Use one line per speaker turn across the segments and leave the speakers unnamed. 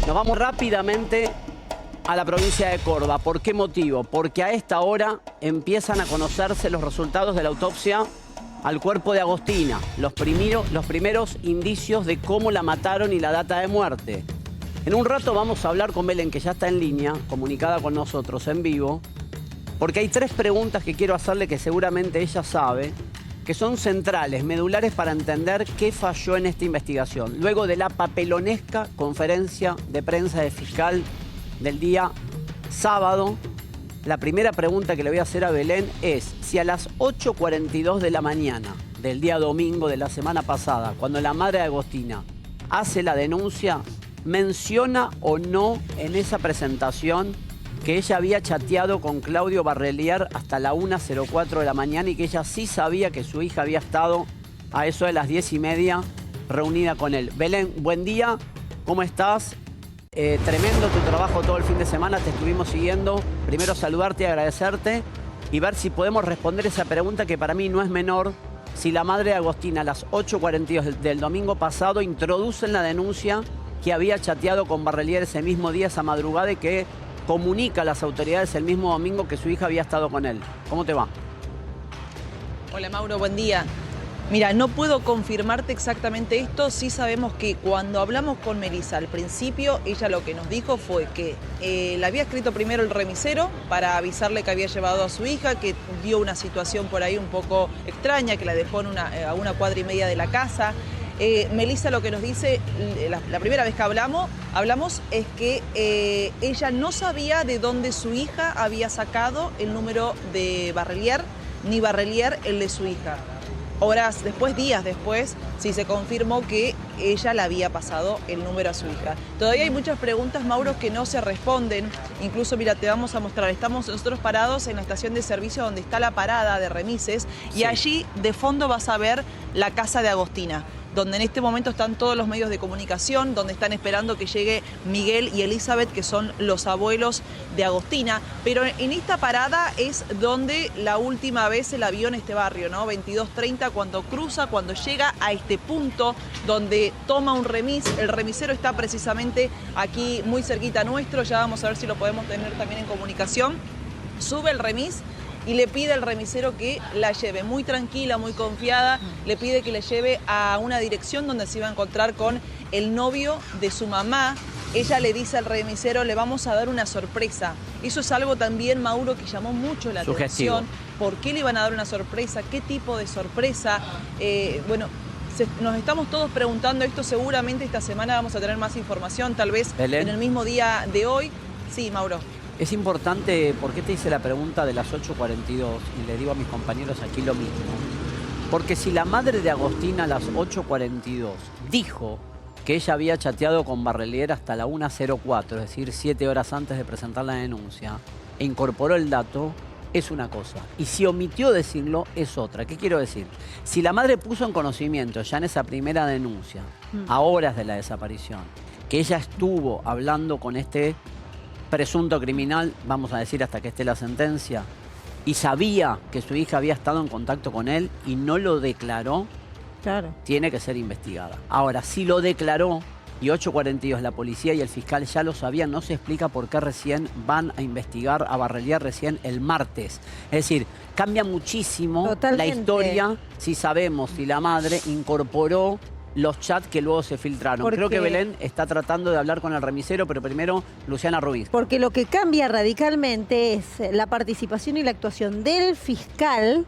Nos vamos rápidamente a la provincia de Córdoba. ¿Por qué motivo? Porque a esta hora empiezan a conocerse los resultados de la autopsia al cuerpo de Agostina. Los primeros indicios de cómo la mataron y la data de muerte. En un rato vamos a hablar con Belén, que ya está en línea, comunicada con nosotros en vivo, porque hay 3 preguntas que quiero hacerle que seguramente ella sabe, que son centrales, medulares para entender qué falló en esta investigación. Luego de la papelonesca conferencia de prensa de fiscal del día sábado, la primera pregunta que le voy a hacer a Belén es si a las 8:42 de la mañana del día domingo de la semana pasada, cuando la madre de Agostina hace la denuncia, menciona o no en esa presentación que ella había chateado con Claudio Barrelier hasta la 1:04 de la mañana y que ella sí sabía que su hija había estado a eso de las 10:30 reunida con él. Belén, buen día, ¿cómo estás? Tremendo tu trabajo todo el fin de semana, te estuvimos siguiendo. Primero saludarte y agradecerte y ver si podemos responder esa pregunta que para mí no es menor. Si la madre de Agostina a las 8:42 del domingo pasado introduce en la denuncia que había chateado con Barrelier ese mismo día, esa madrugada, y que comunica a las autoridades el mismo domingo que su hija había estado con él. ¿Cómo te va?
Hola Mauro, buen día. Mira, no puedo confirmarte exactamente esto, sí sabemos que cuando hablamos con Melissa al principio, ella lo que nos dijo fue que le había escrito primero el remisero para avisarle que había llevado a su hija, que dio una situación por ahí un poco extraña, que la dejó a 1,5 cuadras de la casa. Melissa lo que nos dice, la primera vez que hablamos es que ella no sabía de dónde su hija había sacado el número de Barrelier, ni Barrelier el de su hija. Horas después, días después, sí se confirmó que ella le había pasado el número a su hija. Todavía hay muchas preguntas, Mauro, que no se responden. Incluso, mira, te vamos a mostrar. Estamos nosotros parados en la estación de servicio donde está la parada de remises y allí de fondo vas a ver la casa de Agostina, donde en este momento están todos los medios de comunicación, donde están esperando que llegue Miguel y Elizabeth, que son los abuelos de Agostina. Pero en esta parada es donde la última vez se la vio en este barrio, ¿no? 22:30, cuando llega a este punto donde toma un remis. El remisero está precisamente aquí muy cerquita nuestro, ya vamos a ver si lo podemos tener también en comunicación. Sube el remis y le pide al remisero que la lleve, muy tranquila, muy confiada, le pide que le lleve a una dirección donde se iba a encontrar con el novio de su mamá. Ella le dice al remisero, le vamos a dar una sorpresa. Eso es algo también, Mauro, que llamó mucho la atención. ¿Por qué le iban a dar una sorpresa? ¿Qué tipo de sorpresa? Bueno, nos estamos todos preguntando esto, seguramente esta semana vamos a tener más información, tal vez Belén, en el mismo día de hoy. Sí, Mauro.
Es importante, ¿por qué te hice la pregunta de las 8:42? Y le digo a mis compañeros aquí lo mismo. Porque si la madre de Agostina a las 8:42 dijo que ella había chateado con Barrelier hasta la 1:04, es decir, 7 horas antes de presentar la denuncia, e incorporó el dato, es una cosa. Y si omitió decirlo, es otra. ¿Qué quiero decir? Si la madre puso en conocimiento ya en esa primera denuncia, a horas de la desaparición, que ella estuvo hablando con este presunto criminal, vamos a decir hasta que esté la sentencia, y sabía que su hija había estado en contacto con él y no lo declaró, claro, tiene que ser investigada. Ahora, si lo declaró y 8:42 la policía y el fiscal ya lo sabían, no se explica por qué recién van a investigar a Barrelier recién el martes. Es decir, cambia muchísimo la historia si sabemos si la madre incorporó los chats que luego se filtraron. Creo que Belén está tratando de hablar con el remisero, pero primero Luciana Ruiz.
Porque lo que cambia radicalmente es la participación y la actuación del fiscal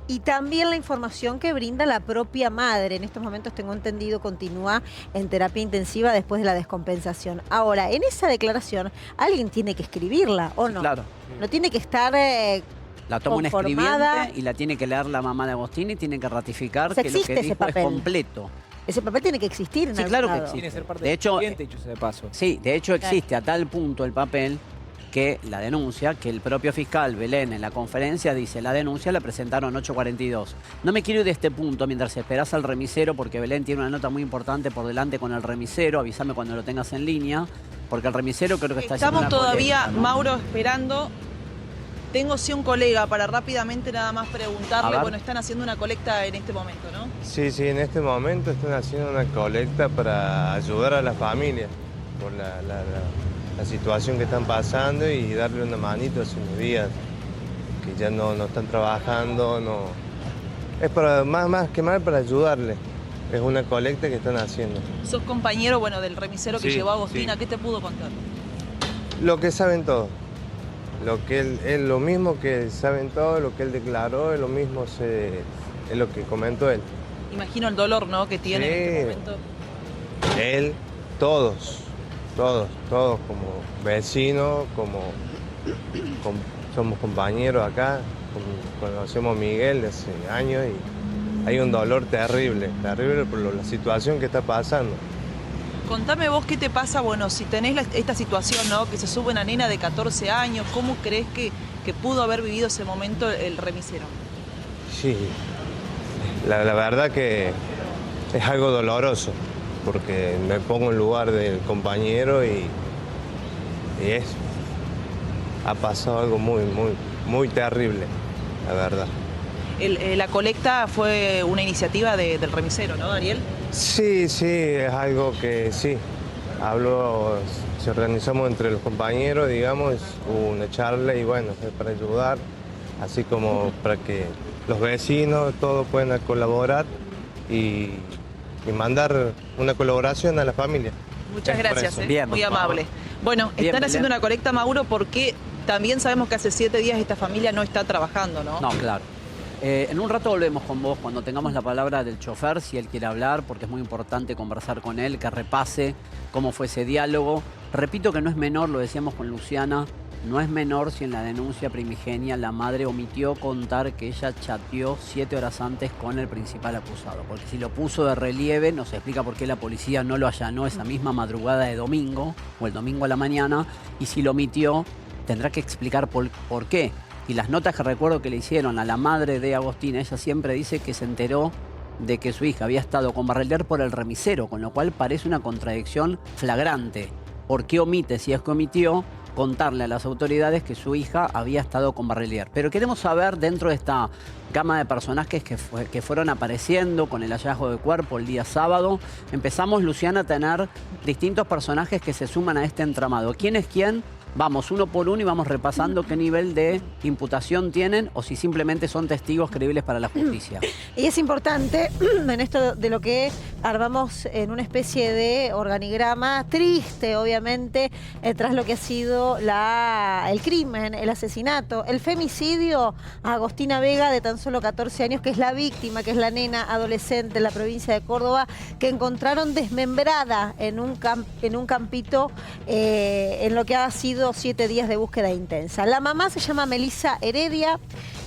y también la información que brinda la propia madre. En estos momentos, tengo entendido, continúa en terapia intensiva después de la descompensación. Ahora, en esa declaración, alguien tiene que escribirla, ¿o no?
Claro.
No tiene que estar
la toma un escribiente y la tiene que leer la mamá de Agostina y tiene que ratificar que lo que dijo es completo.
Ese papel tiene que existir en
sí, claro que existe.
Tiene que ser parte
de hecho,
del dicho de paso.
Sí, de hecho existe a tal punto el papel que la denuncia, que el propio fiscal Belén en la conferencia dice, la denuncia la presentaron 8:42. No me quiero ir de este punto mientras esperás al remisero, porque Belén tiene una nota muy importante por delante con el remisero, avísame cuando lo tengas en línea, porque el remisero creo que está haciendo una
Estamos todavía,
colecta, ¿no?
Mauro, esperando. Tengo sí un colega para rápidamente nada más preguntarle. Bueno, están haciendo una colecta en este momento, ¿no?
Sí, en este momento están haciendo una colecta para ayudar a las familias.
por la situación que están pasando y darle una manito hace unos días que ya no están trabajando, no. Es para, más que mal para ayudarle. Es una colecta que están haciendo.
Sos compañero, bueno, del remisero que
Sí,
llevó a Agostina.
sí.
¿Qué te pudo contar?
Lo que saben todos. Lo que él lo mismo que saben todos, lo que él declaró, es lo mismo, es lo que comentó él.
Imagino el dolor, ¿no?, que tiene en este momento.
Él, todos como vecinos, somos compañeros acá, conocemos a Miguel de hace años y hay un dolor terrible por la situación que está pasando.
Contame vos qué te pasa, bueno, si tenés esta situación, ¿no?, que se sube una nena de 14 años, ¿cómo crees que pudo haber vivido ese momento el remisero?
Sí, la verdad que es algo doloroso, porque me pongo en lugar del compañero y eso. Ha pasado algo muy terrible, la verdad.
La colecta fue una iniciativa del remisero, ¿no, Daniel?
Sí, es algo que sí. Se organizamos entre los compañeros, digamos, hubo una charla y bueno, es para ayudar, así como para que los vecinos, todos puedan colaborar y mandar una colaboración a la familia.
Muchas gracias,
Bien,
muy
por favor.
amable. Bueno,
Bien,
están haciendo
Belén.
una colecta, Mauro, porque también sabemos que hace 7 días esta familia no está trabajando, ¿no?
No, claro. En un rato volvemos con vos cuando tengamos la palabra del chofer, si él quiere hablar, porque es muy importante conversar con él, que repase cómo fue ese diálogo. Repito que no es menor, lo decíamos con Luciana, no es menor si en la denuncia primigenia la madre omitió contar que ella chateó 7 horas antes con el principal acusado. Porque si lo puso de relieve, nos explica por qué la policía no lo allanó esa misma madrugada de domingo, o el domingo a la mañana, y si lo omitió, tendrá que explicar por qué. Y las notas que recuerdo que le hicieron a la madre de Agostina, ella siempre dice que se enteró de que su hija había estado con Barrelier por el remisero, con lo cual parece una contradicción flagrante. ¿Por qué omite, si es que omitió, contarle a las autoridades que su hija había estado con Barrelier? Pero queremos saber, dentro de esta gama de personajes que fueron apareciendo con el hallazgo de cuerpo el día sábado, empezamos, Luciana, a tener distintos personajes que se suman a este entramado. ¿Quién es quién? Vamos uno por uno y vamos repasando qué nivel de imputación tienen o si simplemente son testigos creíbles para la justicia.
Y es importante en esto de lo que armamos en una especie de organigrama triste, obviamente, tras lo que ha sido el crimen, el asesinato, el femicidio a Agostina Vega, de tan solo 14 años, que es la víctima, que es la nena adolescente en la provincia de Córdoba, que encontraron desmembrada en un campito en lo que ha sido 7 días de búsqueda intensa. La mamá se llama Melissa Heredia,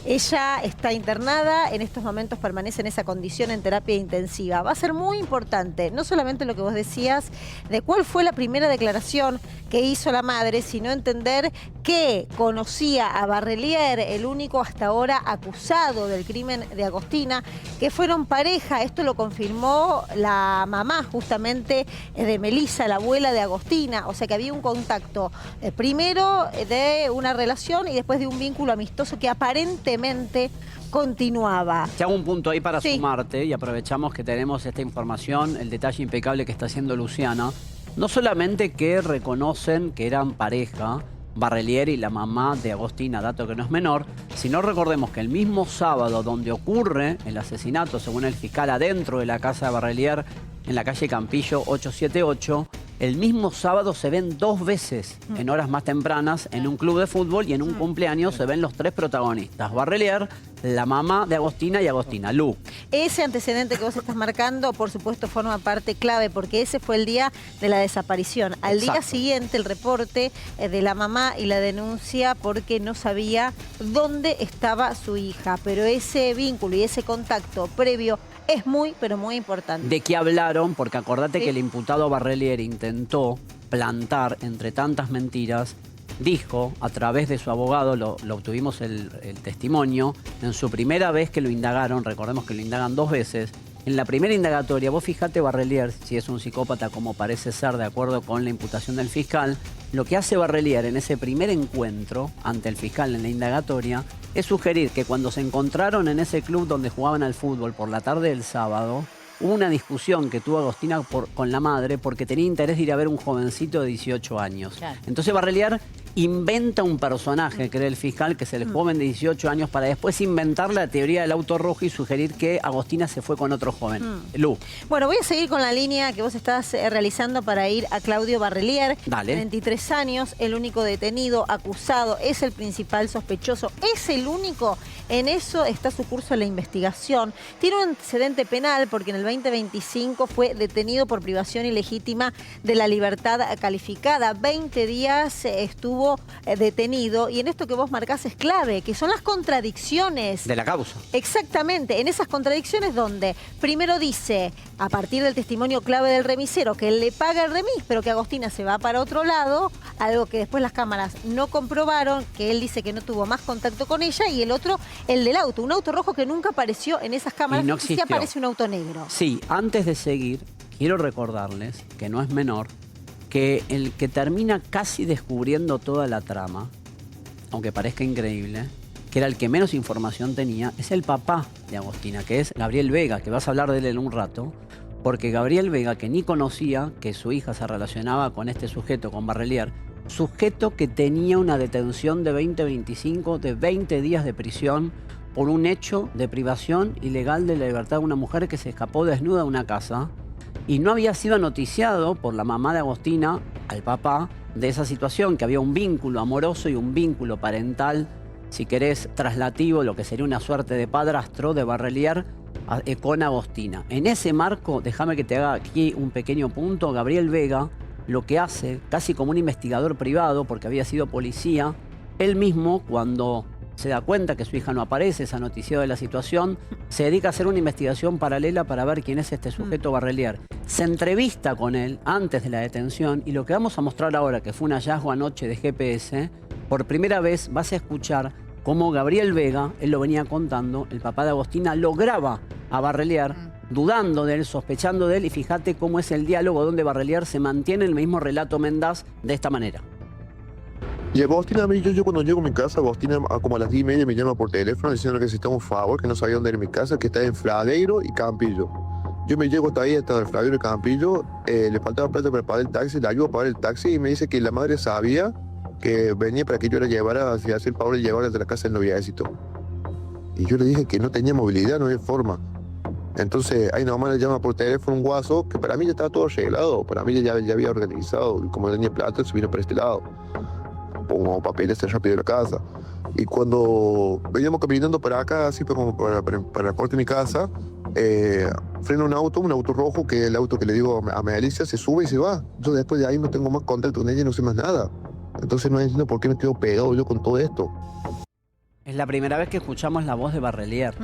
ella está internada, en estos momentos permanece en esa condición en terapia intensiva. Va a ser muy importante, no solamente lo que vos decías, de cuál fue la primera declaración que hizo la madre, sino entender que conocía a Barrelier, el único hasta ahora acusado del crimen de Agostina, que fueron pareja. Esto lo confirmó la mamá justamente de Melissa, la abuela de Agostina, o sea que había un contacto primero de una relación y después de un vínculo amistoso que aparentemente continuaba.
Te hago un punto ahí para
Sí.
sumarte y aprovechamos que tenemos esta información, el detalle impecable que está haciendo Luciana. No solamente que reconocen que eran pareja, Barrelier y la mamá de Agostina, dato que no es menor, sino recordemos que el mismo sábado donde ocurre el asesinato, según el fiscal, adentro de la casa de Barrelier, en la calle Campillo 878, el mismo sábado se ven 2 veces, en horas más tempranas, en un club de fútbol y en un cumpleaños se ven los 3 protagonistas. Barrelier, la mamá de Agostina y Agostina, Lu.
Ese antecedente que vos estás marcando, por supuesto, forma parte clave, porque ese fue el día de la desaparición. Al día
Exacto.
siguiente, el reporte de la mamá y la denuncia porque no sabía dónde estaba su hija. Pero ese vínculo y ese contacto previo es muy, pero muy importante.
¿De qué hablaron? Porque acordate
Sí.
que el imputado Barrelier intentó plantar entre tantas mentiras, dijo a través de su abogado, lo obtuvimos el testimonio, en su primera vez que lo indagaron, recordemos que lo indagan 2 veces, en la primera indagatoria, vos fijate Barrelier, si es un psicópata como parece ser de acuerdo con la imputación del fiscal, lo que hace Barrelier en ese primer encuentro ante el fiscal en la indagatoria es sugerir que cuando se encontraron en ese club donde jugaban al fútbol por la tarde del sábado, hubo una discusión que tuvo Agostina con la madre porque tenía interés de ir a ver un jovencito de 18 años.
Claro.
Entonces Barrelier inventa un personaje, que era el fiscal, que es el joven de 18 años, para después inventar la teoría del auto rojo y sugerir que Agostina se fue con otro joven. Lu.
Bueno, voy a seguir con la línea que vos estás realizando para ir a Claudio Barrelier.
Dale.
23 años, el único detenido, acusado, es el principal sospechoso, es el único. En eso está su curso de la investigación. Tiene un antecedente penal porque en el 2025 fue detenido por privación ilegítima de la libertad calificada. 20 días estuvo detenido, y en esto que vos marcás es clave, que son las contradicciones.
De la causa.
Exactamente, en esas contradicciones donde primero dice, a partir del testimonio clave del remisero, que él le paga el remis, pero que Agostina se va para otro lado, algo que después las cámaras no comprobaron, que él dice que no tuvo más contacto con ella, y el otro, el del auto, un auto rojo que nunca apareció en esas cámaras,
Y no
sí
existió.
aparece un auto negro.
Sí, antes de seguir, quiero recordarles, que no es menor, que el que termina casi descubriendo toda la trama, aunque parezca increíble, que era el que menos información tenía, es el papá de Agostina, que es Gabriel Vega, que vas a hablar de él en un rato, porque Gabriel Vega, que ni conocía que su hija se relacionaba con este sujeto, con Barrelier, sujeto que tenía una detención de 20-25, de 20 días de prisión, por un hecho de privación ilegal de la libertad de una mujer que se escapó desnuda de una casa, y no había sido noticiado por la mamá de Agostina al papá de esa situación, que había un vínculo amoroso y un vínculo parental, si querés, traslativo, lo que sería una suerte de padrastro de Barrelier con Agostina. En ese marco, déjame que te haga aquí un pequeño punto, Gabriel Vega lo que hace, casi como un investigador privado, porque había sido policía, él mismo, cuando se da cuenta que su hija no aparece, se ha noticiado de la situación, se dedica a hacer una investigación paralela para ver quién es este sujeto Barrelier. Se entrevista con él antes de la detención, y lo que vamos a mostrar ahora, que fue un hallazgo anoche de GPS, por primera vez vas a escuchar cómo Gabriel Vega, él lo venía contando, el papá de Agostina, lo graba a Barrelier, dudando de él, sospechando de él, y fíjate cómo es el diálogo donde Barrelier se mantiene el mismo relato mendaz de esta manera.
Y Agostina, a mí, yo cuando llego a mi casa, Agostina como a las 10:30 me llama por teléfono diciendo que necesitaba un favor, que no sabía dónde era mi casa, que está en Fradeiro y Campillo. Yo me llego hasta ahí, hasta el Fradeiro y Campillo, le faltaba plata para pagar el taxi, le ayudo a pagar el taxi, y me dice que la madre sabía que venía para que yo la llevara, hacia el favor de llevarla de la casa del noviecito. Y yo le dije que no tenía movilidad, no había forma. Entonces ahí nomás le llama por teléfono un guaso, que para mí ya estaba todo arreglado, para mí ya había organizado, y como tenía plata, se vino para este lado. Como papeles rápido de la casa. Y cuando veníamos caminando para acá, así como para la corte de mi casa, frena un auto rojo, que es el auto que le digo a Melissa, se sube y se va. Yo después de ahí no tengo más contacto con ella y no sé más nada. Entonces no entiendo por qué me quedo pegado yo con todo esto.
Es la primera vez que escuchamos la voz de Barrelier,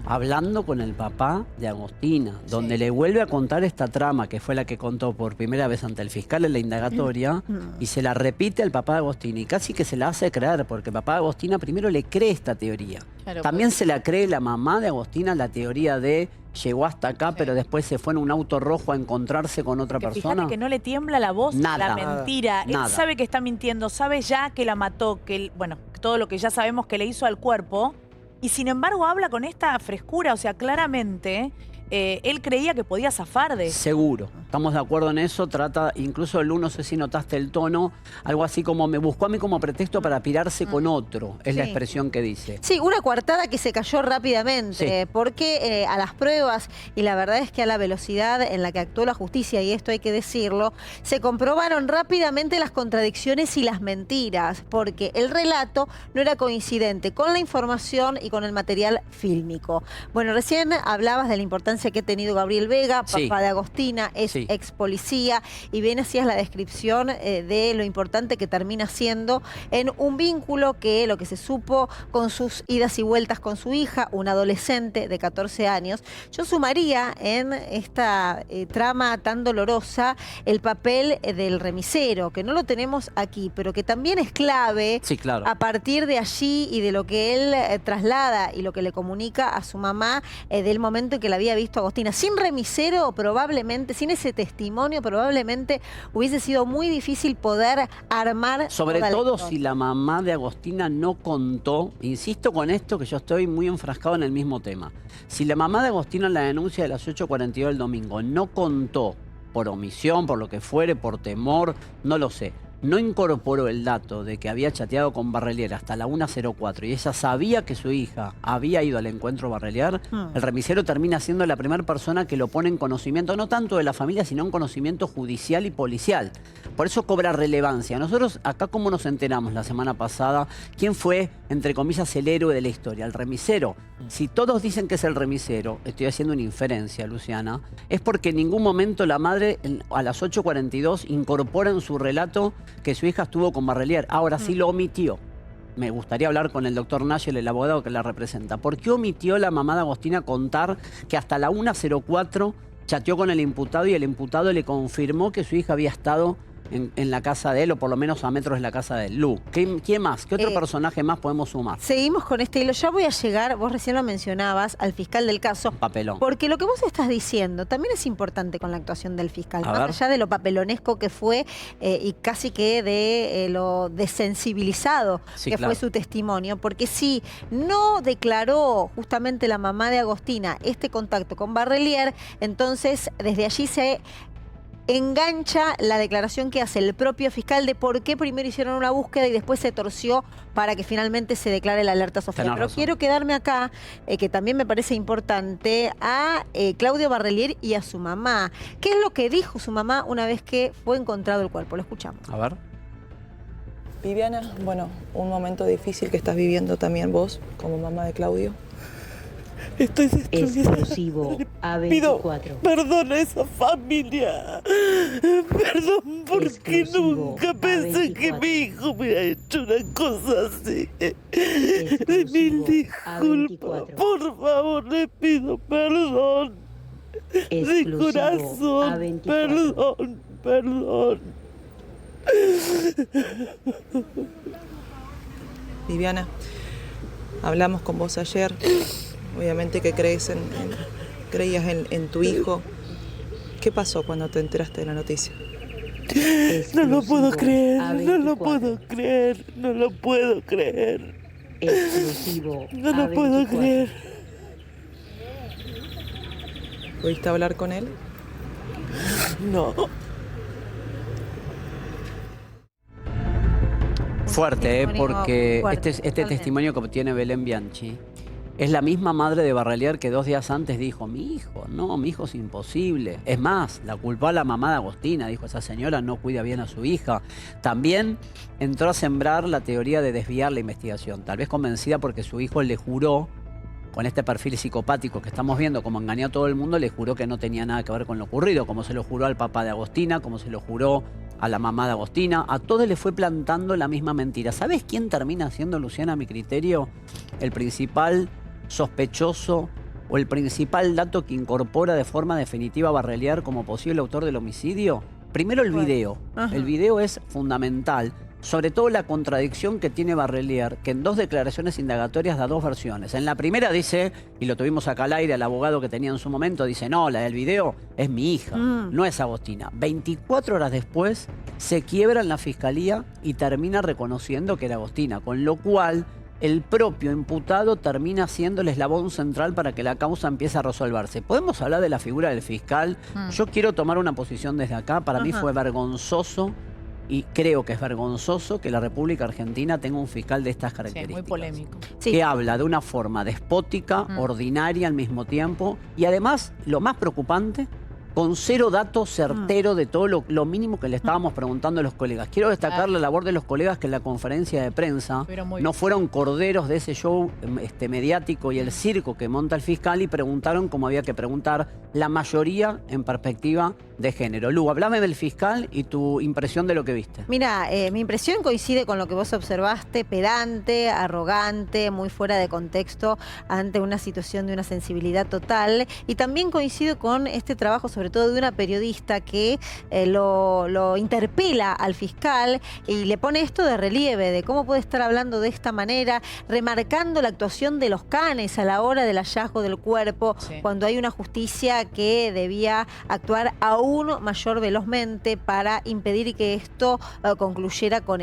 hablando con el papá de Agostina, donde le vuelve a contar esta trama, que fue la que contó por primera vez ante el fiscal en la indagatoria, y se la repite al papá de Agostina, y casi que se la hace creer, porque el papá de Agostina primero le cree esta teoría.
Claro,
También se la cree la mamá de Agostina, la teoría de llegó hasta acá, pero después se fue en un auto rojo a encontrarse con otra
Porque
persona.
fíjate que no le tiembla la voz,
Nada.
la mentira.
Nada.
Él sabe que está mintiendo, sabe ya que la mató, bueno, todo lo que ya sabemos que le hizo al cuerpo. Y sin embargo habla con esta frescura, o sea, claramente él creía que podía zafar de eso.
Seguro, estamos de acuerdo en eso. Trata, incluso Lu, no sé si notaste el tono, algo así como me buscó a mí como pretexto para pirarse con otro, es la
Sí.
expresión que dice.
Sí, una coartada que se cayó rápidamente, porque a las pruebas, y la verdad es que a la velocidad en la que actuó la justicia, y esto hay que decirlo, se comprobaron rápidamente las contradicciones y las mentiras, porque el relato no era coincidente con la información y con el material fílmico. Bueno, recién hablabas de la importancia que ha tenido Gabriel Vega,
Sí.
papá de Agostina, es
Sí.
ex policía, y bien hacías la descripción de lo importante que termina siendo en un vínculo que lo que se supo con sus idas y vueltas con su hija, un adolescente de 14 años. Yo sumaría en esta trama tan dolorosa el papel del remisero, que no lo tenemos aquí, pero que también es clave.
Sí, claro.
A partir de allí y de lo que él traslada y lo que le comunica a su mamá del momento en que la había visto visto a Agostina. Sin remisero, probablemente, sin ese testimonio, probablemente hubiese sido muy difícil poder armar.
Sobre
toda la
todo
historia.
si la mamá de Agostina no contó, insisto con esto que yo estoy muy enfrascado en el mismo tema. Si la mamá de Agostina en la denuncia de las 8:42 del domingo no contó por omisión, por lo que fuere, por temor, no lo sé, no incorporó el dato de que había chateado con Barrelier hasta la 1:04 y ella sabía que su hija había ido al encuentro Barrelier, el remisero termina siendo la primera persona que lo pone en conocimiento, no tanto de la familia, sino en conocimiento judicial y policial. Por eso cobra relevancia. Nosotros acá, ¿cómo nos enteramos la semana pasada? ¿Quién fue, entre comillas, el héroe de la historia? El remisero. Si todos dicen que es el remisero, estoy haciendo una inferencia, Luciana, es porque en ningún momento la madre a las 8:42 incorpora en su relato que su hija estuvo con Barrelier. Ahora sí lo omitió. Me gustaría hablar con el doctor Nayel, el abogado que la representa. ¿Por qué omitió la mamá de Agostina contar que hasta la 1:04 chateó con el imputado y el imputado le confirmó que su hija había estado en la casa de él, o por lo menos a metros de la casa de él? Lu, ¿quién más? ¿Qué otro personaje más podemos sumar?
Seguimos con este hilo. Ya voy a llegar, vos recién lo mencionabas, al fiscal del caso.
Papelón.
Porque lo que vos estás diciendo también es importante con la actuación del fiscal.
A
Más
ver.
allá de lo papelonesco que fue y casi que de lo desensibilizado
Sí,
que
claro.
fue su testimonio. Porque si no declaró justamente la mamá de Agostina este contacto con Barrelier, entonces desde allí se engancha la declaración que hace el propio fiscal de por qué primero hicieron una búsqueda y después se torció para que finalmente se declare la alerta Sofía.
Tenés
Pero
razón.
quiero quedarme acá, que también me parece importante, a Claudio Barrelier y a su mamá. ¿Qué es lo que dijo su mamá una vez que fue encontrado el cuerpo? Lo escuchamos.
A ver.
Viviana, bueno, un momento difícil que estás viviendo también vos, como mamá de Claudio.
Estoy destruida.
Exclusivo
Pido
A24.
perdón a esa familia. Perdón porque
Exclusivo
nunca pensé que
A24.
mi hijo me hubiera hecho una cosa así. De
Exclusivo
mil disculpas.
A24.
Por favor, le pido perdón. De
Exclusivo
corazón.
A24.
Perdón, perdón.
Viviana, hablamos con vos ayer. Obviamente que creías en tu hijo. ¿Qué pasó cuando te enteraste de la noticia?
No lo puedo
Exclusivo
creer, no lo
A24.
puedo creer, no lo puedo creer.
Exclusivo
No lo puedo
A24.
creer.
¿Pudiste hablar con él?
No.
Fuerte,
Testimonio
porque
fuerte,
este
totalmente.
testimonio que obtiene Belén Bianchi es la misma madre de Barrelier que 2 días antes dijo, mi hijo es imposible. Es más, la culpó a la mamá de Agostina, dijo, esa señora no cuida bien a su hija. También entró a sembrar la teoría de desviar la investigación, tal vez convencida porque su hijo le juró, con este perfil psicopático que estamos viendo, como engañó a todo el mundo, le juró que no tenía nada que ver con lo ocurrido, como se lo juró al papá de Agostina, como se lo juró a la mamá de Agostina, a todos le fue plantando la misma mentira. ¿Sabes quién termina siendo, Luciana, a mi criterio, el principal sospechoso o el principal dato que incorpora de forma definitiva a Barrelier como posible autor del homicidio? Primero el
¿Cuál?
video.
Ajá.
El video es fundamental. Sobre todo la contradicción que tiene Barrelier, que en 2 declaraciones indagatorias da 2 versiones. En la primera dice, y lo tuvimos acá al aire, el abogado que tenía en su momento, dice, no, la del video es mi hija, no es Agostina. 24 horas después se quiebra en la fiscalía y termina reconociendo que era Agostina, con lo cual el propio imputado termina siendo el eslabón central para que la causa empiece a resolverse. ¿Podemos hablar de la figura del fiscal? Yo quiero tomar una posición desde acá. Para mí fue vergonzoso y creo que es vergonzoso que la República Argentina tenga un fiscal de estas
Sí,
características.
muy polémico.
Sí.
Que habla de una forma despótica, ordinaria al mismo tiempo y además, lo más preocupante, con 0 dato certero de todo lo mínimo que le estábamos preguntando a los colegas. Quiero destacar la labor de los colegas que en la conferencia de prensa
Estuvieron muy
no
bien.
fueron corderos de ese show mediático y el circo que monta el fiscal y preguntaron como había que preguntar, la mayoría en perspectiva de género. Lu, háblame del fiscal y tu impresión de lo que viste.
Mira, mi impresión coincide con lo que vos observaste, pedante, arrogante, muy fuera de contexto ante una situación de una sensibilidad total. Y también coincido con este trabajo, sobre todo de una periodista que lo interpela al fiscal y le pone esto de relieve, de cómo puede estar hablando de esta manera, remarcando la actuación de los canes a la hora del hallazgo del cuerpo, cuando hay una justicia que debía actuar aún mayor velozmente para impedir que esto concluyera con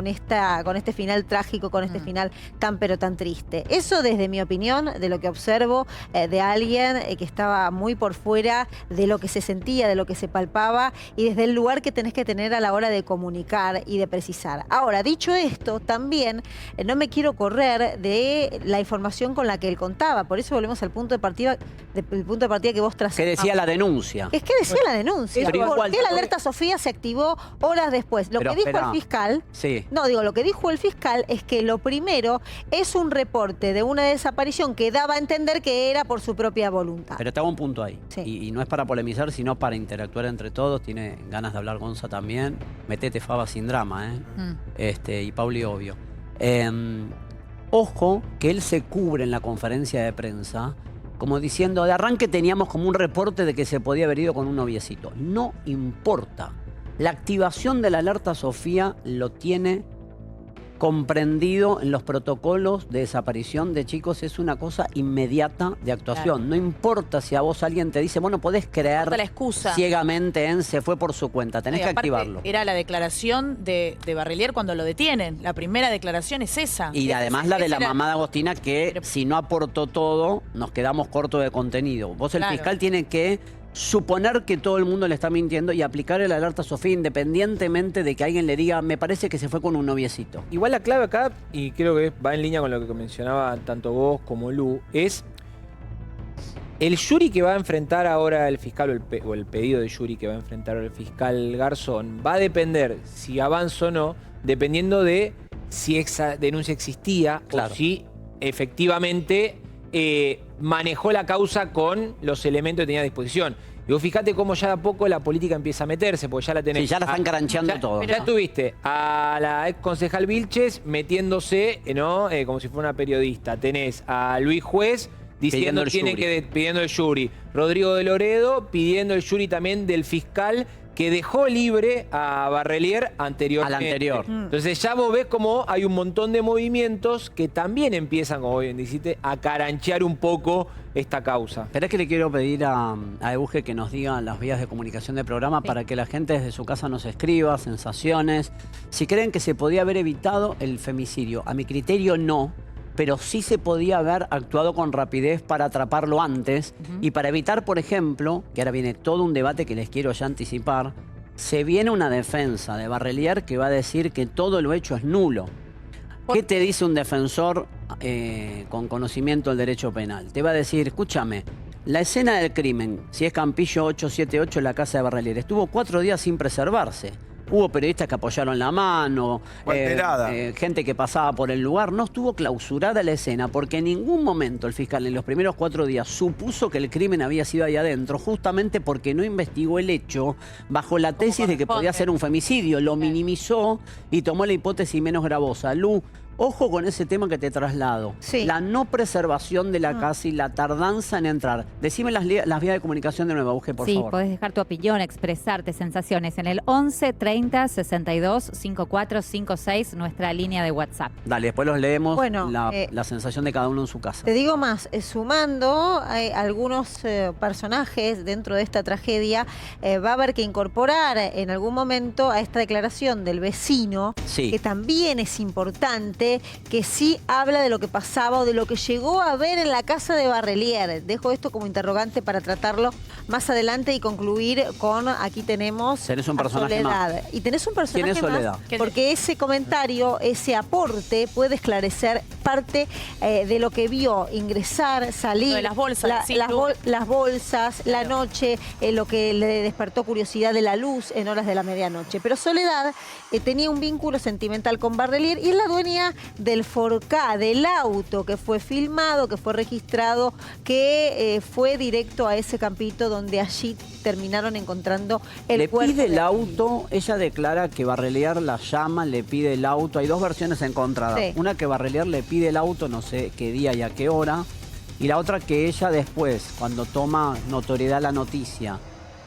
este final trágico, con este final tan pero tan triste. Eso desde mi opinión, de lo que observo, de alguien que estaba muy por fuera de lo que se sentía, de lo que se palpaba y desde el lugar que tenés que tener a la hora de comunicar y de precisar. Ahora, dicho esto, también no me quiero correr de la información con la que él contaba. Por eso volvemos al punto de partida que vos trazaste.
¿Qué decía la denuncia?
Es que decía la denuncia.
Pero
¿Por
igual,
qué la alerta Sofía se activó horas después? Lo que dijo el fiscal...
Sí.
No, digo, lo que dijo el fiscal es que lo primero es un reporte de una desaparición que daba a entender que era por su propia voluntad.
Pero te hago un punto ahí.
Sí.
Y no es para polemizar, sino para interactuar entre todos. Tiene ganas de hablar Gonza también. Metete Faba sin drama, y Pauli obvio. Ojo que él se cubre en la conferencia de prensa como diciendo, de arranque teníamos como un reporte de que se podía haber ido con un noviecito. No importa. La activación de la alerta Sofía lo tiene comprendido en los protocolos de desaparición de chicos, es una cosa inmediata de actuación. Claro. No importa si a vos alguien te dice, bueno, podés creer
la excusa
ciegamente en se fue por su cuenta, tenés que activarlo.
Era la declaración de Barrelier cuando lo detienen. La primera declaración es esa.
Y además la de la mamá de Agostina, que si no aportó todo, nos quedamos cortos de contenido. Vos, el fiscal, tiene que suponer que todo el mundo le está mintiendo y aplicar el alerta Sofía independientemente de que alguien le diga, me parece que se fue con un noviecito.
Igual la clave acá, y creo que va en línea con lo que mencionaba tanto vos como Lu, es el jury que va a enfrentar ahora el fiscal o el pedido de jury que va a enfrentar el fiscal Garzón va a depender si avanza o no, dependiendo de si esa denuncia existía o si efectivamente manejó la causa con los elementos que tenía a disposición. Y vos fijate cómo ya de a poco la política empieza a meterse, porque ya la tenés.
Sí, ya la están carancheando todo.
Ya tuviste a la ex concejal Vilches metiéndose, como si fuera una periodista. Tenés a Luis Juez diciendo pidiendo el jury. Rodrigo de Loredo pidiendo el jury también del fiscal que dejó libre a Barrelier anteriormente.
Al anterior.
Entonces ya vos ves como hay un montón de movimientos que también empiezan, como bien dijiste, a caranchear un poco esta causa.
Pero es que le quiero pedir a Euge que nos diga las vías de comunicación del programa para que la gente desde su casa nos escriba, sensaciones. Si creen que se podía haber evitado el femicidio. A mi criterio no. Pero sí se podía haber actuado con rapidez para atraparlo antes y para evitar, por ejemplo, que ahora viene todo un debate que les quiero ya anticipar, se viene una defensa de Barrelier que va a decir que todo lo hecho es nulo. ¿Qué te dice un defensor con conocimiento del derecho penal? Te va a decir, escúchame, la escena del crimen, si es Campillo 878 en la casa de Barrelier, estuvo 4 días sin preservarse. Hubo periodistas que apoyaron la mano, gente que pasaba por el lugar. No estuvo clausurada la escena porque en ningún momento el fiscal en los primeros 4 días supuso que el crimen había sido ahí adentro, justamente porque no investigó el hecho bajo la tesis de que podía ser un femicidio. Lo minimizó y tomó la hipótesis menos gravosa. Lu, ojo con ese tema que te traslado. Sí. La no preservación de la casa y la tardanza en entrar. Decime las vías de comunicación de nuevo, Euge, por favor.
Sí, podés dejar tu opinión, expresarte, sensaciones en el 11 30 62 54 56, nuestra línea de WhatsApp.
Dale, después los leemos, la sensación de cada uno en su casa.
Te digo más, sumando algunos personajes dentro de esta tragedia, va a haber que incorporar en algún momento a esta declaración del vecino, que también es importante, que sí habla de lo que pasaba o de lo que llegó a ver en la casa de Barrelier. Dejo esto como interrogante para tratarlo más adelante y concluir con, aquí tenemos
un personaje
Soledad.
Más.
Y tenés un personaje
¿Quién es Soledad?
Más, porque ese comentario, ese aporte puede esclarecer parte de lo que vio ingresar, salir,
de las bolsas,
las bolsas, la noche, lo que le despertó curiosidad de la luz en horas de la medianoche. Pero Soledad tenía un vínculo sentimental con Barrelier y es la dueña del Forca, del auto que fue filmado, que fue registrado, que fue directo a ese campito donde allí terminaron encontrando el cuerpo.
Le pide el
de
auto, ella declara que Barrelier la llama, le pide el auto. Hay dos versiones encontradas.
Sí.
Una que Barrelier le pide el auto, no sé qué día y a qué hora. Y la otra que ella después, cuando toma notoriedad la noticia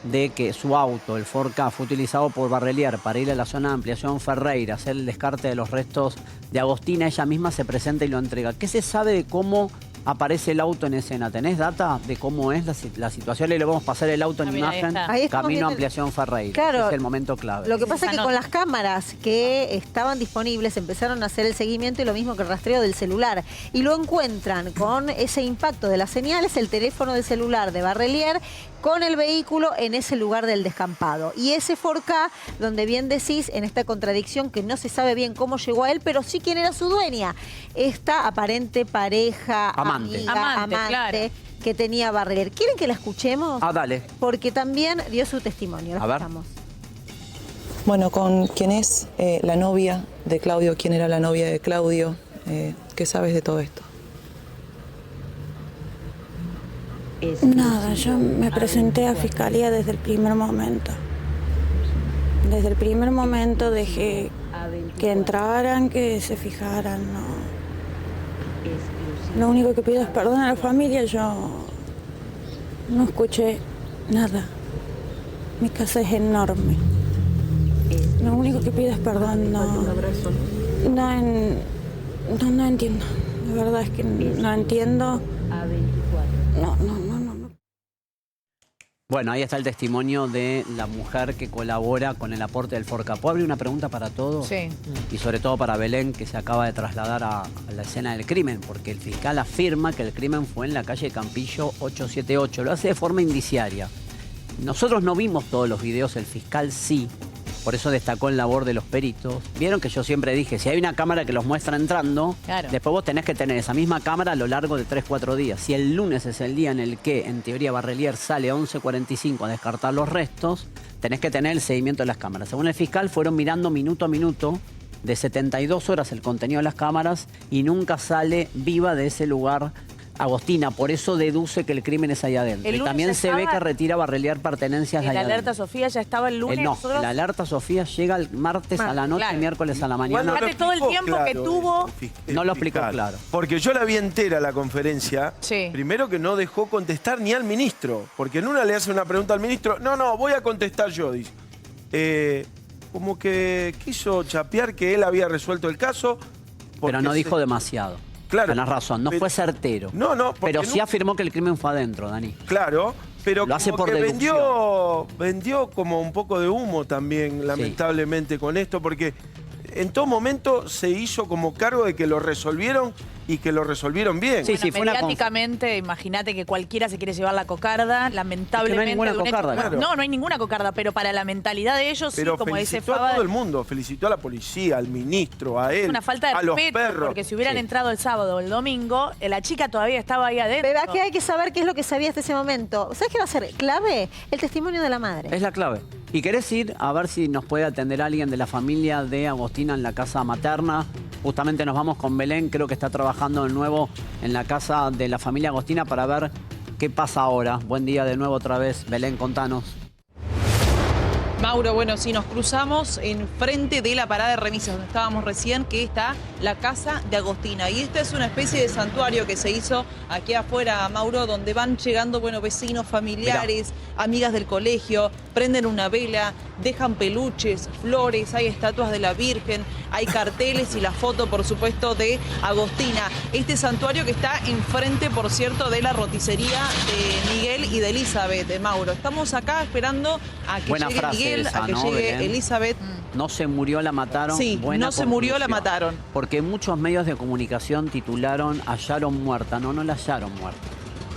de que su auto, el Ford Ka, fue utilizado por Barrelier para ir a la zona de ampliación Ferreira, hacer el descarte de los restos de Agostina, ella misma se presenta y lo entrega. ¿Qué se sabe de cómo aparece el auto en escena? ¿Tenés data de cómo es la situación? Le vamos a pasar el auto en
mira, ahí
imagen,
está.
Ahí estamos
camino
viendo
a ampliación Ferreira.
Claro.
Ese es el momento clave.
Lo que pasa es que
Esa
con
nota.
las cámaras que estaban disponibles empezaron a hacer el seguimiento y lo mismo que el rastreo del celular. Y lo encuentran con ese impacto de las señales, el teléfono de celular de Barrelier con el vehículo en ese lugar del descampado. Y ese Ford Ka, donde bien decís, en esta contradicción que no se sabe bien cómo llegó a él, pero sí quién era su dueña. Esta aparente pareja,
Amante.
amiga,
Amante, claro.
que tenía Barrelier. ¿Quieren que la escuchemos?
Ah, dale.
Porque también dio su testimonio. La
A ver.
escuchamos.
Bueno, con quién es la novia de Claudio, quién era la novia de Claudio, ¿qué sabes de todo esto?
Nada, yo me presenté a Fiscalía desde el primer momento. Desde el primer momento dejé que entraran, que se fijaran, no. Lo único que pido es perdón a la familia, yo no escuché nada. Mi casa es enorme. Lo único que pido es perdón, no entiendo. La verdad es que no entiendo. No.
Bueno, ahí está el testimonio de la mujer que colabora con el aporte del Ford Ka. ¿Puedo abrir una pregunta para todos?
Sí.
Y sobre todo para Belén, que se acaba de trasladar a la escena del crimen, porque el fiscal afirma que el crimen fue en la calle Campillo 878. Lo hace de forma indiciaria. Nosotros no vimos todos los videos, el fiscal sí. Por eso destacó el labor de los peritos. Vieron que yo siempre dije, si hay una cámara que los muestra entrando,
Claro.
después vos tenés que tener esa misma cámara a lo largo de 3-4 días. Si el lunes es el día en el que, en teoría, Barrelier sale a 11:45 a descartar los restos, tenés que tener el seguimiento de las cámaras. Según el fiscal, fueron mirando minuto a minuto, de 72 horas el contenido de las cámaras, y nunca sale viva de ese lugar Agostina. Por eso deduce que el crimen es ahí adentro.
El
Y
lunes
también se ve
estaba-
que retira Barrelier pertenencias de
El
ahí
alerta
adentro.
Sofía ya estaba el lunes.
No,
nosotros-
la alerta Sofía llega el martes a la noche,
claro.
miércoles a la mañana.
Fíjate todo el tiempo que tuvo.
No lo explicó claro.
Porque yo la vi entera la conferencia.
Sí.
Primero que no dejó contestar ni al ministro. Porque en una le hace una pregunta al ministro. No, voy a contestar yo, dice. Como que quiso chapear que él había resuelto el caso.
Pero
porque
no
se-
dijo demasiado.
Claro.
Tenés razón, no
Pero-
fue certero.
No, porque
Pero sí
no-
afirmó que el crimen fue adentro, Dani.
Claro, pero
Lo hace
como
por
que
deducción.
vendió como un poco de humo también, lamentablemente, con esto, porque en todo momento se hizo como cargo de que lo resolvieron y que lo resolvieron bien.
Sí,
Bueno,
fue una
mediáticamente, imagínate que cualquiera se quiere llevar la cocarda, lamentablemente.
ninguna
de un hecho-
cocarda,
claro.
No hay ninguna cocarda, pero para la mentalidad de ellos,
Pero
sí, como dice
felicitó a
Faba,
todo el mundo, felicitó a la policía, al ministro, a él,
una falta de
a los
respeto,
perros.
porque si hubieran
Sí.
entrado el sábado o el domingo, la chica todavía estaba ahí adentro.
Pero aquí hay que saber qué es lo que sabía hasta ese momento. ¿Sabes qué va a ser clave? El testimonio de la madre.
Es la clave. ¿Y querés ir a ver si nos puede atender alguien de la familia de Agostina en la casa materna? Justamente nos vamos con Belén, creo que está trabajando de nuevo en la casa de la familia Agostina para ver qué pasa ahora. Buen día de nuevo otra vez. Belén, contanos.
Mauro, bueno, si nos cruzamos enfrente de la parada de remisas donde estábamos recién, que está la casa de Agostina. Y esta es una especie de santuario que se hizo aquí afuera, Mauro, donde van llegando, bueno, vecinos, familiares, amigas del colegio, prenden una vela, dejan peluches, flores, hay estatuas de la Virgen, hay carteles y la foto, por supuesto, de Agostina. Este santuario que está enfrente, por cierto, de la roticería de Miguel y de Elizabeth, de Mauro. Estamos acá esperando a que
Buena
llegue
frase
Miguel,
esa,
a que
¿no,
llegue
Belén?
Elizabeth.
No se murió, la mataron.
Sí,
Buena
no se murió, la
conclusión.
mataron.
Porque muchos medios de comunicación titularon hallaron muerta. No la hallaron muerta.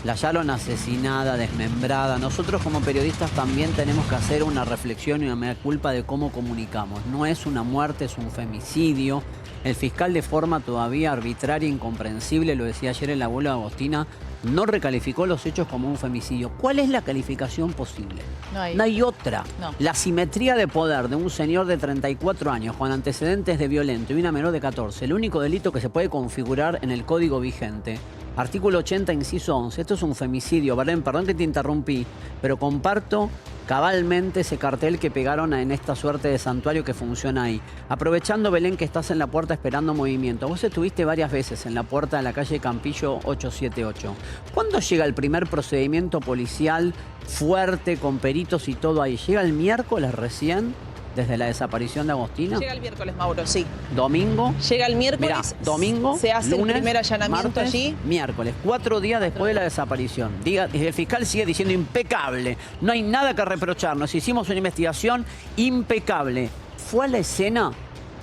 La hallaron asesinada, desmembrada. Nosotros como periodistas también tenemos que hacer una reflexión y una mea culpa de cómo comunicamos. No es una muerte, es un femicidio. El fiscal de forma todavía arbitraria e incomprensible, lo decía ayer el abuelo de Agostina, no recalificó los hechos como un femicidio. ¿Cuál es la calificación posible?
No hay.
No hay otra.
No.
La simetría de poder de un señor de 34 años con antecedentes de violento y una menor de 14, el único delito que se puede configurar en el código vigente. Artículo 80, inciso 11. Esto es un femicidio. Belén, perdón que te interrumpí, pero comparto cabalmente ese cartel que pegaron en esta suerte de santuario que funciona ahí. Aprovechando, Belén, que estás en la puerta esperando movimiento. Vos estuviste varias veces en la puerta de la calle Campillo 878. ¿Cuándo llega el primer procedimiento policial fuerte, con peritos y todo ahí? ¿Llega el miércoles recién? Desde la desaparición de Agostina.
Llega el miércoles, Mauro, sí.
Domingo.
Llega el miércoles.
Mirá, domingo.
Se hace
lunes,
el primer allanamiento
martes,
allí.
Miércoles, 4 días después de la desaparición. El fiscal sigue diciendo impecable. No hay nada que reprocharnos. Hicimos una investigación impecable. Fue a la escena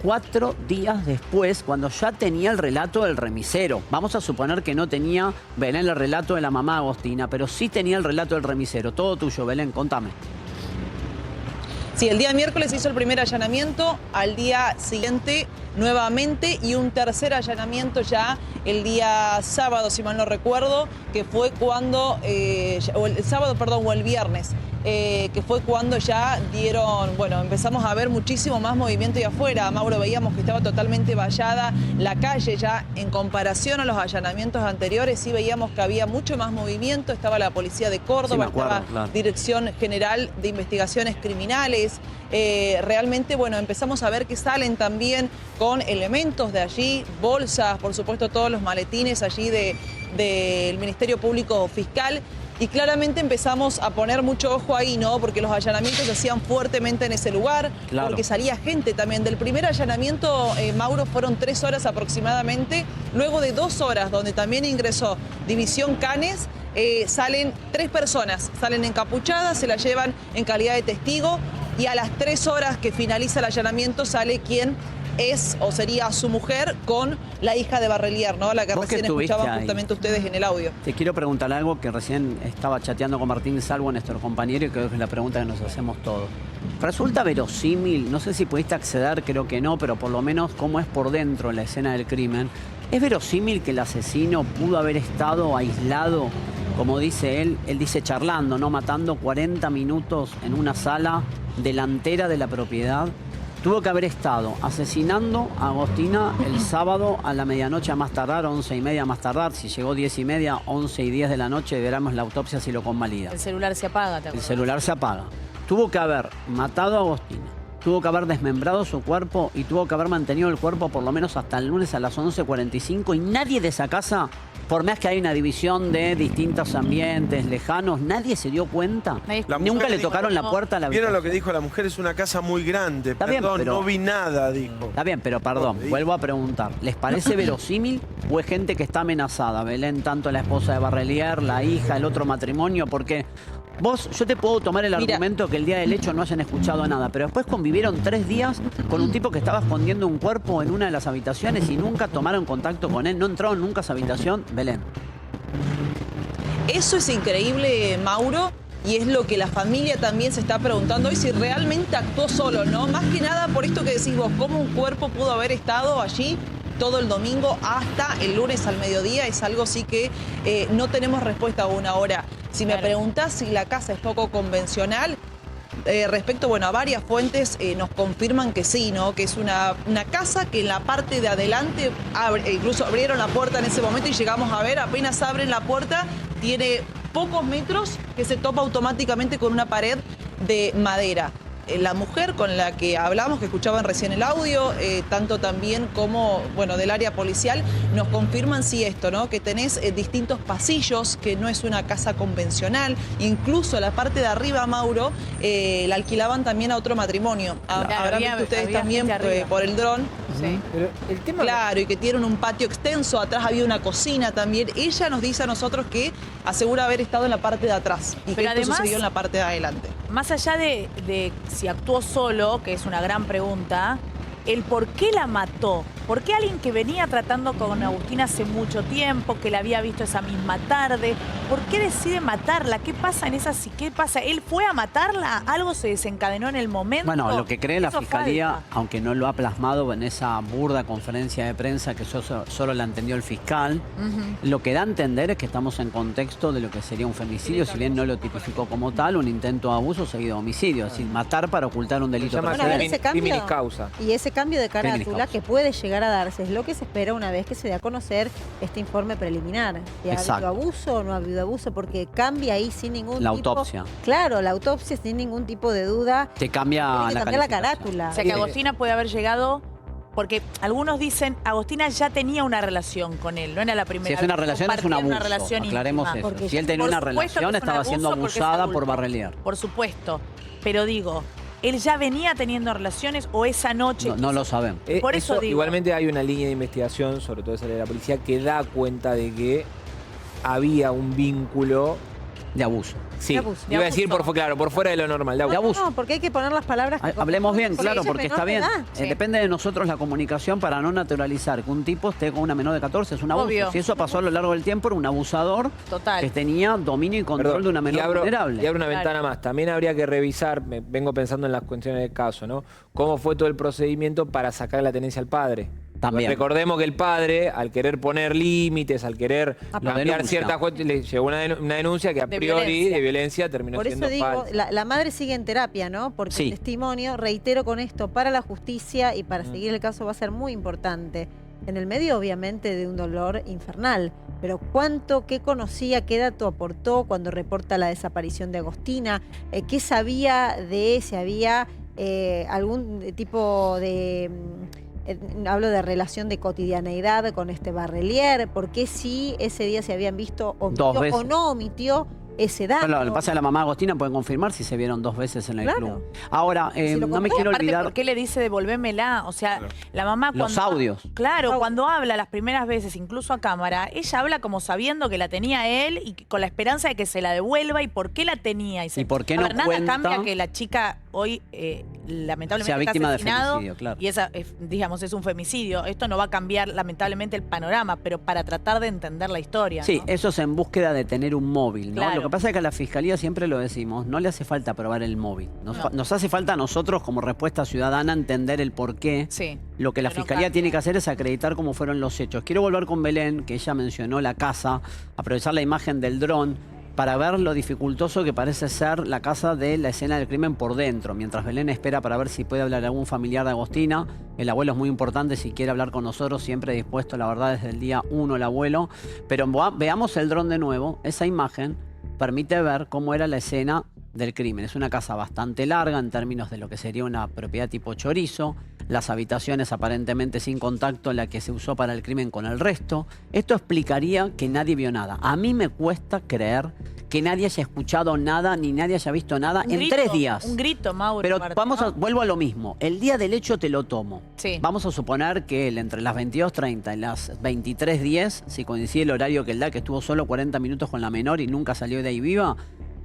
4 días después, cuando ya tenía el relato del remisero. Vamos a suponer que no tenía, Belén, el relato de la mamá Agostina, pero sí tenía el relato del remisero. Todo tuyo, Belén, contame.
Sí, el día miércoles se hizo el primer allanamiento, al día siguiente nuevamente y un tercer allanamiento ya el día sábado, si mal no recuerdo, que fue cuando, o el sábado, perdón, o el viernes, que fue cuando ya dieron, bueno, empezamos a ver muchísimo más movimiento ahí afuera. Mauro, veíamos que estaba totalmente vallada la calle ya en comparación a los allanamientos anteriores, sí veíamos que había mucho más movimiento, estaba la policía de Córdoba,
Sí, me acuerdo,
estaba
claro.
Dirección General de Investigaciones Criminales. Realmente, bueno, empezamos a ver que salen también con elementos de allí, bolsas, por supuesto todos los maletines allí del Ministerio Público Fiscal. Y claramente empezamos a poner mucho ojo ahí, ¿no? Porque los allanamientos se hacían fuertemente en ese lugar,
Claro.
porque salía gente también. Del primer allanamiento, Mauro, fueron 3 horas aproximadamente. Luego de 2 horas, donde también ingresó División Canes, salen 3 personas, salen encapuchadas, se la llevan en calidad de testigo y a las 3 horas que finaliza el allanamiento sale quien es o sería su mujer con la hija de Barrelier, ¿no? La que
Vos que
recién
estuviste
escuchaban
ahí.
justamente ustedes en el audio.
Te quiero preguntar algo que recién estaba chateando con Martín Salvo, nuestro compañero, y creo que es la pregunta que nos hacemos todos. ¿Resulta verosímil? No sé si pudiste acceder, creo que no, pero por lo menos cómo es por dentro la escena del crimen. ¿Es verosímil que el asesino pudo haber estado aislado, como dice él dice charlando, ¿no? Matando 40 minutos en una sala delantera de la propiedad? Tuvo que haber estado asesinando a Agostina el sábado a la medianoche a más tardar, 11:30 a más tardar. Si llegó 10:30, 11:10 de la noche, veremos la autopsia si lo convalida.
El celular se apaga, ¿te
El
acuerdas?
celular se apaga. Tuvo que haber matado a Agostina, tuvo que haber desmembrado su cuerpo y tuvo que haber mantenido el cuerpo por lo menos hasta el lunes a las 11:45 y nadie de esa casa, por más que hay una división de distintos ambientes lejanos, nadie se dio cuenta.
La
Nunca
mujer
le
dijo-
tocaron la puerta a la
¿Vieron
habitación.
lo que dijo la mujer? Es una casa muy grande.
Está bien,
Perdón,
pero-
no vi nada, dijo.
Está bien, pero perdón, vuelvo a preguntar. ¿Les parece verosímil o es gente que está amenazada? Belén, tanto la esposa de Barrelier, la hija, el otro matrimonio, porque yo te puedo tomar el
Mira.
argumento que el día del hecho no hayan escuchado nada, pero después convivieron 3 días con un tipo que estaba escondiendo un cuerpo en una de las habitaciones y nunca tomaron contacto con él, no entraron nunca a esa habitación. Belén.
Eso es increíble, Mauro, y es lo que la familia también se está preguntando hoy, si realmente actuó solo, ¿no? Más que nada por esto que decís vos, cómo un cuerpo pudo haber estado allí todo el domingo hasta el lunes al mediodía, es algo sí que no tenemos respuesta aún ahora. Si me preguntás si la casa es poco convencional, respecto, bueno, a varias fuentes nos confirman que sí, ¿no? Que es una casa que en la parte de adelante, incluso abrieron la puerta en ese momento y llegamos a ver, apenas abren la puerta, tiene pocos metros que se topa automáticamente con una pared de madera. La mujer con la que hablamos, que escuchaban recién el audio, tanto también como, bueno, del área policial, nos confirman sí esto, ¿no? Que tenés distintos pasillos, que no es una casa convencional. Incluso la parte de arriba, Mauro, la alquilaban también a otro matrimonio.
Claro,
Habrán
había-
visto ustedes
había
también
gente arriba.
por el dron.
Sí.
Pero el tema...
Claro, y que tienen un patio extenso, atrás había una cocina también. Ella nos dice a nosotros que asegura haber estado en la parte de atrás y que
Pero
esto
además-
sucedió en la parte de adelante.
Más allá de si actuó solo, que es una gran pregunta, el por qué la mató ¿Por qué alguien que venía tratando con Agustina hace mucho tiempo, que la había visto esa misma tarde, por qué decide matarla? ¿Qué pasa en esa? ¿Qué pasa? ¿Él fue a matarla? ¿Algo se desencadenó en el momento?
Bueno, lo que cree la
Eso
Fiscalía,
falta.
aunque no lo ha plasmado en esa burda conferencia de prensa que solo la entendió el fiscal, lo que da a entender es que estamos en contexto de lo que sería un femicidio, si bien no lo tipificó como tal, un intento de abuso seguido de homicidio, es decir, matar para ocultar un delito.
Se llama
Bueno, a ver,
precedente.
ese cambio,
criminis causa.
y ese cambio de
Criminis
carátula
causa.
que puede llegar a darse es lo que se espera una vez que se dé a conocer este informe preliminar. Si ha
Exacto.
habido abuso o no ha habido abuso, porque cambia ahí sin ningún
La
tipo...
autopsia.
Claro, la autopsia sin ningún tipo de duda.
Te cambia
Tiene que
la
cambiar la
calificación.
carátula.
O sea que Agostina puede haber llegado, porque algunos dicen, Agostina ya tenía una relación con él, no era la primera
Si es una
vez,
relación, es un
compartían
abuso.
una relación
Aclaremos
íntima.
eso.
Porque
Si él tenía
Por
una
supuesto que
relación,
es un
estaba siendo
abuso porque es
abusada por
adulto.
Barrelier.
Por supuesto, pero digo, ¿él ya venía teniendo relaciones o esa noche?
No lo sabemos.
Por eso digo.
Igualmente hay una línea de investigación, sobre todo esa de la policía, que da cuenta de que había un vínculo.
De abuso.
Sí,
De abuso.
iba a
De
decir
abuso.
claro, por fuera de lo normal, de abuso.
abuso.
No, porque hay que poner las palabras que
Hablemos bien,
corresponden,
claro,
ella es
porque está
menor de
bien.
edad.
Sí.
Depende de nosotros la comunicación para no naturalizar que un tipo esté con una menor de 14, es un abuso.
Obvio.
Si eso pasó a lo largo del tiempo, era un abusador
Total.
que tenía dominio y control
Perdón,
de una menor
y abro
vulnerable.
una
Claro.
ventana más. También habría que revisar, vengo pensando en las cuestiones del caso, ¿no? Cómo fue todo el procedimiento para sacar la tenencia al padre.
También.
Recordemos que el padre, al querer poner límites, al querer
Lo
cambiar
denuncia.
ciertas cuestiones, le llegó una denuncia que a
De
priori
violencia.
de violencia terminó
Por eso
siendo
digo,
falsa.
la madre sigue en terapia, ¿no? Porque
Sí.
el testimonio, reitero con esto, para la justicia y para seguir el caso va a ser muy importante. En el medio, obviamente, de un dolor infernal. Pero qué conocía, qué dato aportó cuando reporta la desaparición de Agostina, qué sabía de si había algún tipo de... hablo de relación de cotidianeidad con este Barrelier, por qué sí ese día se habían visto, omitió
Dos veces.
o no omitió ese dato.
Bueno, lo que pasa es que la mamá Agostina puede confirmar si se vieron 2 veces en el
Claro.
club. Ahora,
Si lo
no me
contó.
quiero
Aparte,
olvidar
¿por qué le dice devolvémela? O sea,
Claro.
la mamá cuando...
los audios.
Claro, cuando habla las primeras veces, incluso a cámara, ella habla como sabiendo que la tenía él y con la esperanza de que se la devuelva y por qué la tenía.
¿Y por qué
A
no
ver, nada
cuenta?
cambia que la chica hoy lamentablemente
Sea
está
víctima de
asesinado
femicidio, claro.
y esa, digamos, es un femicidio. Esto no va a cambiar lamentablemente el panorama, pero para tratar de entender la historia.
Sí,
¿no?
eso es en búsqueda de tener un móvil, ¿no?
Claro.
Lo que pasa es que a la Fiscalía siempre lo decimos, no le hace falta probar el móvil. Nos hace falta a nosotros como respuesta ciudadana entender el por qué.
Sí.
Lo que la
Pero no
Fiscalía
cambia.
tiene que hacer es acreditar cómo fueron los hechos. Quiero volver con Belén, que ella mencionó la casa, aprovechar la imagen del dron para ver lo dificultoso que parece ser la casa de la escena del crimen por dentro. Mientras Belén espera para ver si puede hablar algún familiar de Agostina. El abuelo es muy importante, si quiere hablar con nosotros, siempre dispuesto, la verdad, desde el día 1 el abuelo. Pero veamos el dron de nuevo. Esa imagen permite ver cómo era la escena del crimen. Es una casa bastante larga en términos de lo que sería una propiedad tipo chorizo. Las habitaciones aparentemente sin contacto, la que se usó para el crimen con el resto. Esto explicaría que nadie vio nada. A mí me cuesta creer que nadie haya escuchado nada ni nadie haya visto nada
Un
en
grito,
3 días.
Un grito, Mauro.
Pero
aparte,
vuelvo
¿no?
a lo mismo. El día del hecho te lo tomo.
Sí.
Vamos a suponer que él entre las 22:30 y las 23:10, si coincide el horario que él da, que estuvo solo 40 minutos con la menor y nunca salió de ahí viva,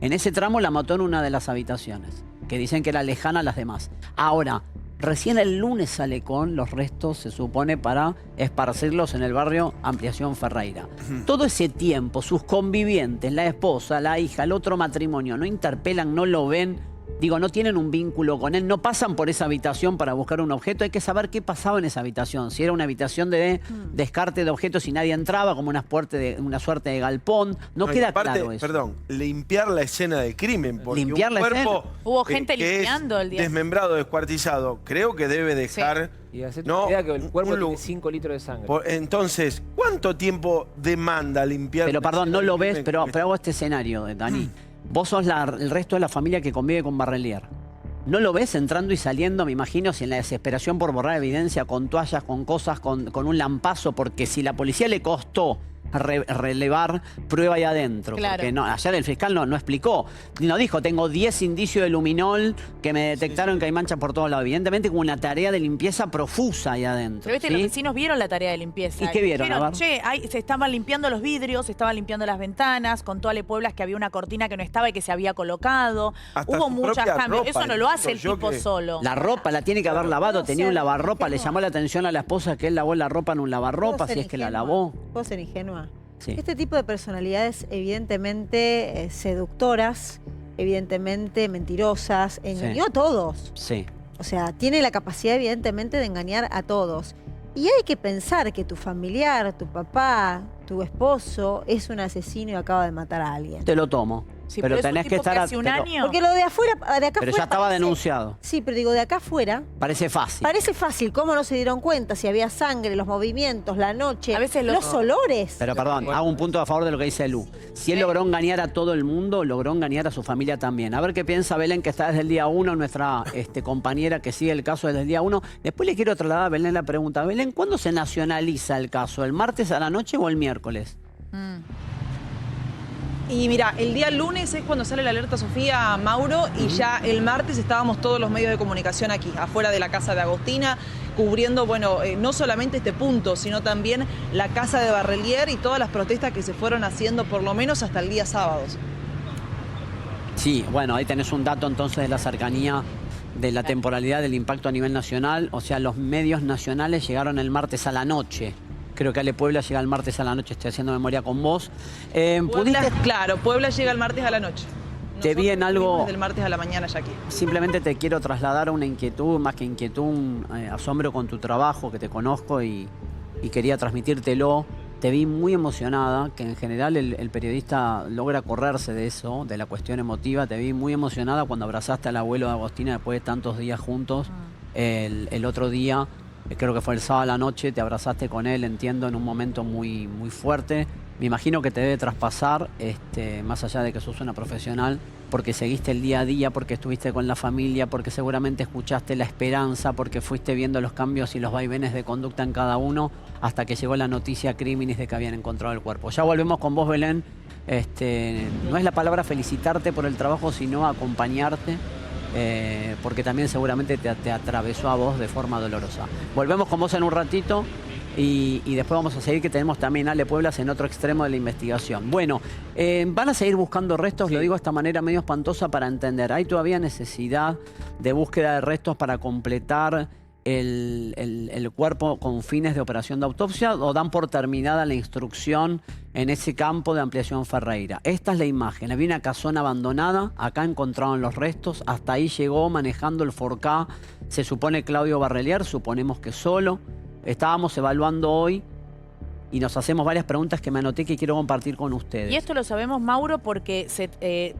en ese tramo la mató en una de las habitaciones, que dicen que era lejana a las demás. Ahora, recién el lunes sale con los restos, se supone, para esparcirlos en el barrio Ampliación Ferreira. Todo ese tiempo, sus convivientes, la esposa, la hija, el otro matrimonio, no interpelan, no lo ven. Digo, no tienen un vínculo con él, no pasan por esa habitación para buscar un objeto. Hay que saber qué pasaba en esa habitación. Si era una habitación de descarte de objetos y nadie entraba, como una suerte de galpón. No
y
queda
aparte,
claro eso.
Perdón, limpiar la escena del crimen. Porque
Limpiar
un
la
cuerpo
escena.
Hubo gente
que es
limpiando el día.
desmembrado, descuartizado, creo que debe dejar...
Y hacete
No,
una idea que el cuerpo
un lu-
tiene 5 litros de sangre.
Entonces, ¿cuánto tiempo demanda limpiar?
Pero
una
perdón,
escena
no lo
del
ves,
crimen
pero
como
hago este escenario, Dani. Vos sos el resto de la familia que convive con Barrelier. ¿No lo ves entrando y saliendo, me imagino, si en la desesperación por borrar evidencia, con toallas, con cosas, con un lampazo? Porque si la policía le costó relevar prueba ahí adentro.
Claro.
Porque no, ayer el fiscal no explicó. No dijo, tengo 10 indicios de luminol que me detectaron que hay manchas por todos lados. Evidentemente como una tarea de limpieza profusa ahí adentro.
Pero viste,
¿sí?
los vecinos vieron la tarea de limpieza.
¿Y qué vieron?
Dijeron,
A ver.
che, se estaban limpiando los vidrios, se estaban limpiando las ventanas, contó a Le Pueblas que había una cortina que no estaba y que se había colocado.
Hasta
Hubo
su
muchos
propia
cambios.
ropa,
Eso no lo hace el
yo
tipo
que-
solo.
La ropa la tiene que haber lavado, tenía un
ser
lavarropa, le
ingenua.
llamó la atención a la esposa que él lavó la ropa en un lavarropa,
¿Puedo
si
ser
es que la
ingenua?
lavó.
¿Puedo ser ingenua?
Sí.
Este tipo de personalidades evidentemente seductoras, evidentemente mentirosas, engañó a todos.
Sí.
O sea, tiene la capacidad evidentemente de engañar a todos. Y hay que pensar que tu familiar, tu papá, tu esposo es un asesino y acaba de matar a alguien.
Te lo tomo.
Sí,
pero
es un
tenés que
tipo
estar...
hace un año.
Porque lo de afuera, de acá
Pero
afuera
ya estaba
parece-
denunciado.
Sí, pero digo, de acá afuera
Parece fácil.
parece fácil. ¿Cómo no se dieron cuenta? Si había sangre, los movimientos, la noche,
A veces
los olores.
Pero perdón, hago un punto a favor de lo que dice Lu. Si él logró engañar a todo el mundo, logró engañar a su familia también. A ver qué piensa Belén, que está desde el día 1, nuestra compañera que sigue el caso desde el día 1. Después le quiero trasladar a Belén la pregunta. Belén, ¿cuándo se nacionaliza el caso? ¿El martes a la noche o el miércoles?
Y mira, el día lunes es cuando sale la alerta Sofía, Mauro, y ya el martes estábamos todos los medios de comunicación aquí, afuera de la casa de Agostina, cubriendo, bueno, no solamente este punto, sino también la casa de Barrelier y todas las protestas que se fueron haciendo por lo menos hasta el día sábado.
Sí, bueno, ahí tenés un dato entonces de la cercanía de la temporalidad del impacto a nivel nacional. O sea, los medios nacionales llegaron el martes a la noche. Creo que Ale Puebla llega el martes a la noche, estoy haciendo memoria con vos.
Puebla, claro, Puebla llega el martes a la noche.
Te vi en algo...
Desde el martes a la mañana ya aquí.
Simplemente te quiero trasladar una inquietud, más que inquietud, un asombro con tu trabajo, que te conozco y quería transmitírtelo. Te vi muy emocionada, que en general el periodista logra correrse de eso, de la cuestión emotiva. Te vi muy emocionada cuando abrazaste al abuelo de Agostina después de tantos días juntos. El otro día, creo que fue el sábado a la noche, te abrazaste con él, entiendo, en un momento muy, muy fuerte. Me imagino que te debe traspasar, más allá de que sos una profesional, porque seguiste el día a día, porque estuviste con la familia, porque seguramente escuchaste la esperanza, porque fuiste viendo los cambios y los vaivenes de conducta en cada uno, hasta que llegó la noticia criminis de que habían encontrado el cuerpo. Ya volvemos con vos, Belén. No es la palabra felicitarte por el trabajo, sino acompañarte, porque también seguramente te atravesó a vos de forma dolorosa. Volvemos con vos en un ratito. Y después vamos a seguir, que tenemos también a Ale Pueblas en otro extremo de la investigación. Bueno, van a seguir buscando restos, lo digo de esta manera medio espantosa para entender. ¿Hay todavía necesidad de búsqueda de restos para completar el cuerpo con fines de operación de autopsia, o dan por terminada la instrucción en ese campo de ampliación Ferreira? Esta es la imagen. Había una casona abandonada, acá encontraron los restos, hasta ahí llegó manejando el Forcá, se supone Claudio Barrelier, suponemos que solo. Estábamos evaluando hoy y nos hacemos varias preguntas que me anoté que quiero compartir con ustedes.
Y esto lo sabemos, Mauro, porque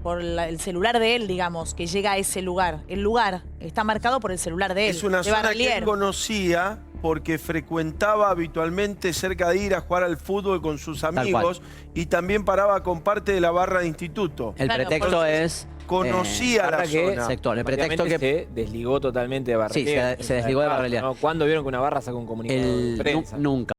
por el celular de él, digamos, que llega a ese lugar. El lugar está marcado por el celular de él.
Es una
de
zona que
Barrelier.
él conocía porque frecuentaba habitualmente cerca de ir a jugar al fútbol con sus amigos y también paraba con parte de la barra de instituto.
El
Claro,
pretexto
porque
es...
Conocía la zona.
sector. El pretexto que...
se desligó totalmente de Barrelier.
Sí, se desligó de Barrelier.
¿No? ¿Cuándo vieron que una barra sacó un comunicado de prensa?
Nunca.